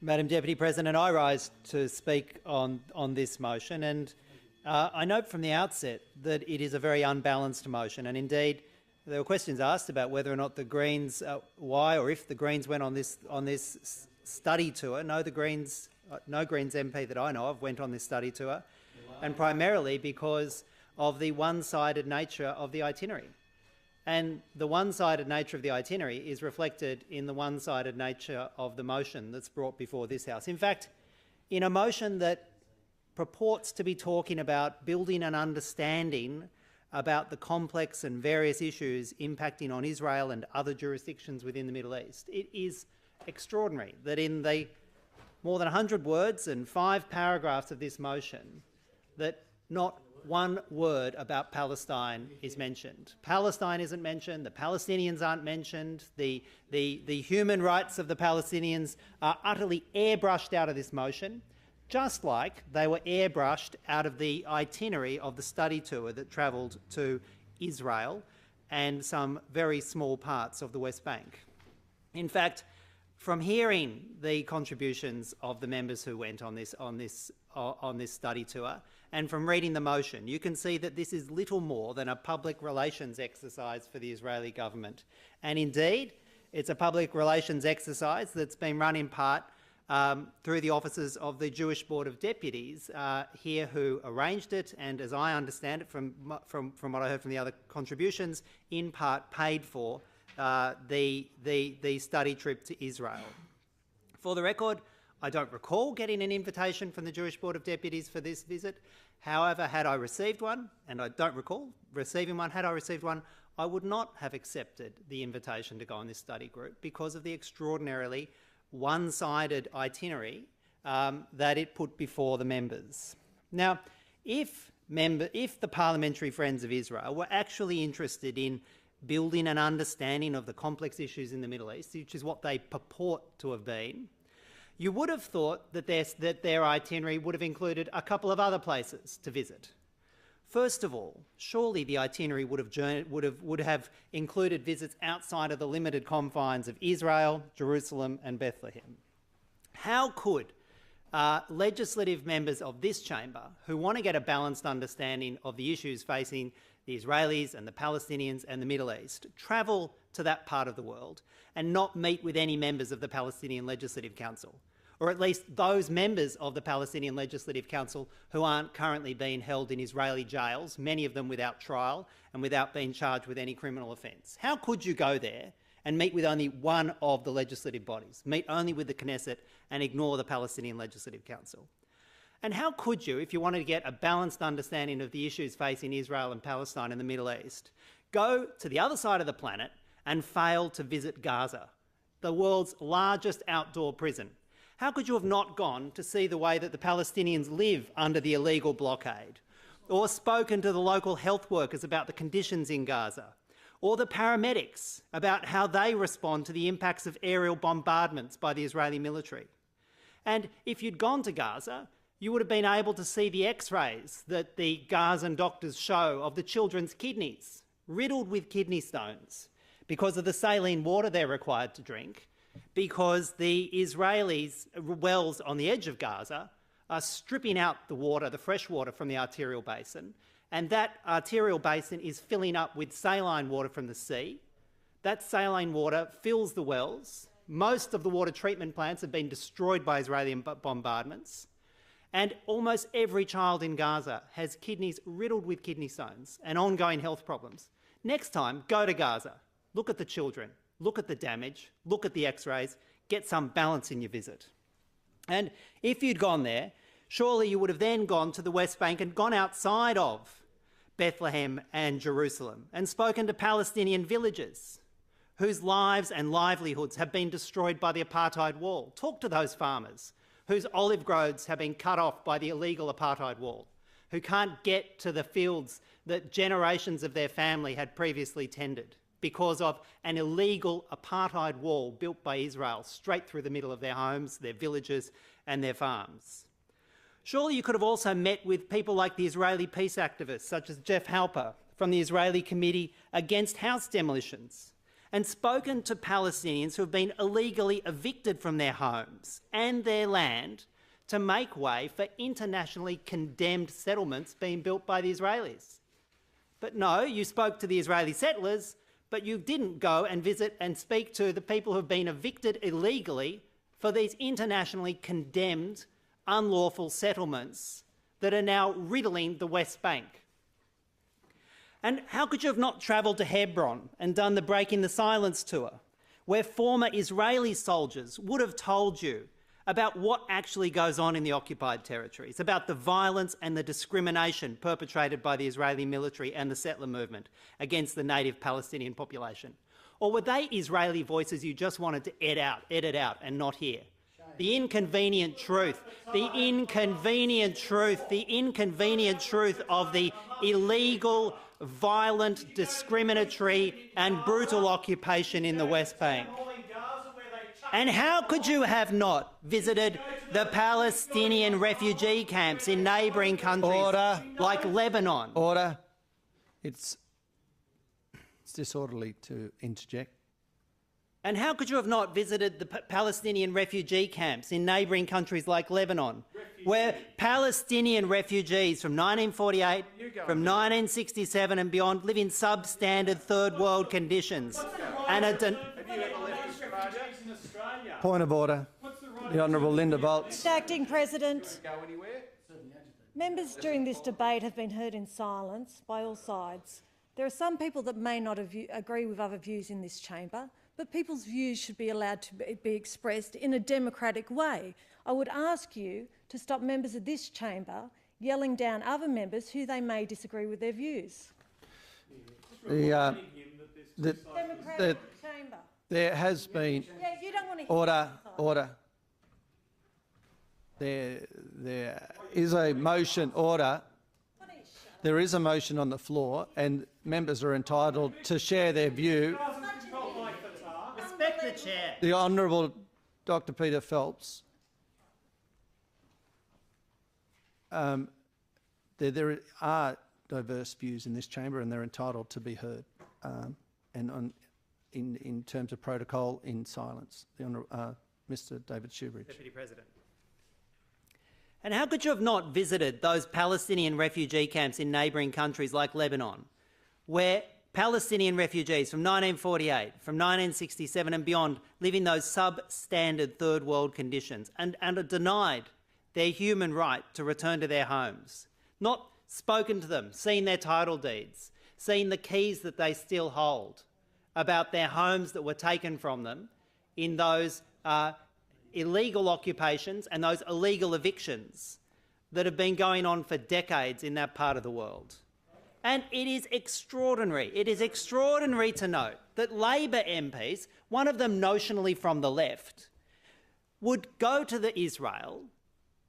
Madam Deputy President, I rise to speak on this motion, and I note from the outset that it is a very unbalanced motion, and indeed there were questions asked about whether or not the Greens, why or if the Greens went on this study tour. No, the Greens, no Greens MP that I know of went on this study tour, and primarily because of the one-sided nature of the itinerary. And the one-sided nature of the itinerary is reflected in the one-sided nature of the motion that's brought before this House. In fact, in a motion that purports to be talking about building an understanding about the complex and various issues impacting on Israel and other jurisdictions within the Middle East, it is extraordinary that in the more than 100 words and 5 paragraphs of this motion, that not one word about Palestine is mentioned. Palestine isn't mentioned, the Palestinians aren't mentioned, the human rights of the Palestinians are utterly airbrushed out of this motion, just like they were airbrushed out of the itinerary of the study tour that travelled to Israel and some very small parts of the West Bank. In fact, from hearing the contributions of the members who went on this study tour, and from reading the motion, you can see that this is little more than a public relations exercise for the Israeli government. And indeed, it's a public relations exercise that's been run in part through the offices of the Jewish Board of Deputies here who arranged it, and as I understand it from what I heard from the other contributions, in part paid for the study trip to Israel. For the record, I don't recall getting an invitation from the Jewish Board of Deputies for this visit. However, had I received one, and I don't recall receiving one, had I received one, I would not have accepted the invitation to go on this study group because of the extraordinarily one-sided itinerary that it put before the members. Now, if the Parliamentary Friends of Israel were actually interested in building an understanding of the complex issues in the Middle East, which is what they purport to have been, you would have thought that their itinerary would have included a couple of other places to visit. First of all, surely the itinerary would have included visits outside of the limited confines of Israel, Jerusalem and Bethlehem. How could legislative members of this chamber, who want to get a balanced understanding of the issues facing the Israelis and the Palestinians and the Middle East, travel to that part of the world and not meet with any members of the Palestinian Legislative Council, or at least those members of the Palestinian Legislative Council who aren't currently being held in Israeli jails, many of them without trial and without being charged with any criminal offence? How could you go there and meet with only one of the legislative bodies, meet only with the Knesset and ignore the Palestinian Legislative Council? And how could you, if you wanted to get a balanced understanding of the issues facing Israel and Palestine in the Middle East, go to the other side of the planet and fail to visit Gaza, the world's largest outdoor prison? How could you have not gone to see the way that the Palestinians live under the illegal blockade, or spoken to the local health workers about the conditions in Gaza, or the paramedics about how they respond to the impacts of aerial bombardments by the Israeli military? And if you'd gone to Gaza, you would have been able to see the x-rays that the Gazan doctors show of the children's kidneys, riddled with kidney stones, because of the saline water they're required to drink, because the Israelis' wells on the edge of Gaza are stripping out the water, the fresh water from the arterial basin, and that arterial basin is filling up with saline water from the sea. That saline water fills the wells. Most of the water treatment plants have been destroyed by Israeli bombardments. And almost every child in Gaza has kidneys riddled with kidney stones and ongoing health problems. Next time, go to Gaza. Look at the children, look at the damage, look at the x-rays, get some balance in your visit. And if you'd gone there, surely you would have then gone to the West Bank and gone outside of Bethlehem and Jerusalem and spoken to Palestinian villagers whose lives and livelihoods have been destroyed by the apartheid wall. Talk to those farmers whose olive groves have been cut off by the illegal apartheid wall, who can't get to the fields that generations of their family had previously tended because of an illegal apartheid wall built by Israel straight through the middle of their homes, their villages and their farms. Surely you could have also met with people like the Israeli peace activists, such as Jeff Halper from the Israeli Committee Against House Demolitions, and spoken to Palestinians who have been illegally evicted from their homes and their land to make way for internationally condemned settlements being built by the Israelis. But no, you spoke to the Israeli settlers, but you didn't go and visit and speak to the people who have been evicted illegally for these internationally condemned unlawful settlements that are now riddling the West Bank. And how could you have not travelled to Hebron and done the Breaking the Silence tour, where former Israeli soldiers would have told you about what actually goes on in the occupied territories, about the violence and the discrimination perpetrated by the Israeli military and the settler movement against the native Palestinian population? Or were they Israeli voices you just wanted to edit out and not hear? The inconvenient truth of the illegal, violent, discriminatory and brutal occupation in the West Bank. And how could you have not visited the Palestinian refugee camps in neighbouring countries like Lebanon? Order. It's disorderly to interject. And how could you have not visited the Palestinian refugee camps in neighbouring countries like Lebanon, where Palestinian refugees from 1948, from 1967 and beyond live in substandard third world conditions? Point of order. The Honourable Linda Volz. Acting President. Members during this debate have been heard in silence by all sides. There are some people that may not agree with other views in this chamber, but people's views should be allowed to be expressed in a democratic way. I would ask you to stop members of this chamber yelling down other members who they may disagree with their views. There has been... Yeah, you don't want to Order. There is a motion. Order. There is a motion on the floor and members are entitled to share their view. Respect the chair. The Honourable Dr Peter Phelps. There are diverse views in this chamber and they're entitled to be heard in terms of protocol in silence. The Honourable Mr David Shoebridge. Deputy President. And how could you have not visited those Palestinian refugee camps in neighbouring countries like Lebanon, where Palestinian refugees from 1948, from 1967 and beyond live in those substandard third world conditions and are denied their human right to return to their homes? Not spoken to them, seen their title deeds, seen the keys that they still hold about their homes that were taken from them in those illegal occupations and those illegal evictions that have been going on for decades in that part of the world. And it is extraordinary to note that Labor MPs, one of them notionally from the left, would go to Israel,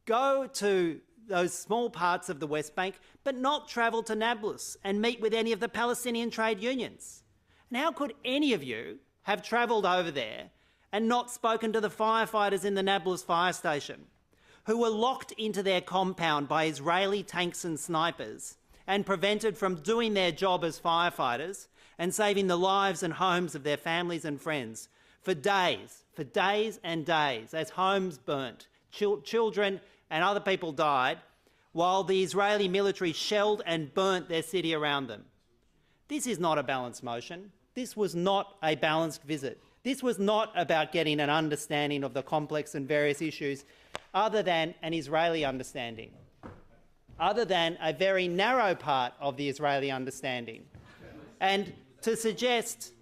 go to those small parts of the West Bank, but not travel to Nablus and meet with any of the Palestinian trade unions. And how could any of you have travelled over there and not spoken to the firefighters in the Nablus fire station, who were locked into their compound by Israeli tanks and snipers and prevented from doing their job as firefighters and saving the lives and homes of their families and friends for days and days, as homes burnt, children and other people died, while the Israeli military shelled and burnt their city around them? This is not a balanced motion. This was not a balanced visit. This was not about getting an understanding of the complex and various issues other than an Israeli understanding, other than a very narrow part of the Israeli understanding. And to suggest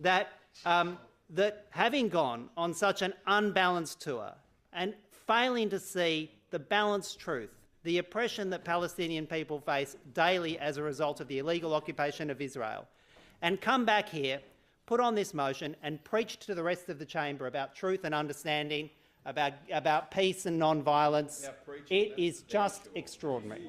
that, that having gone on such an unbalanced tour and failing to see the balanced truth, the oppression that Palestinian people face daily as a result of the illegal occupation of Israel, and come back here, put on this motion and preach to the rest of the chamber about truth and understanding, about peace and non-violence, it is just extraordinary.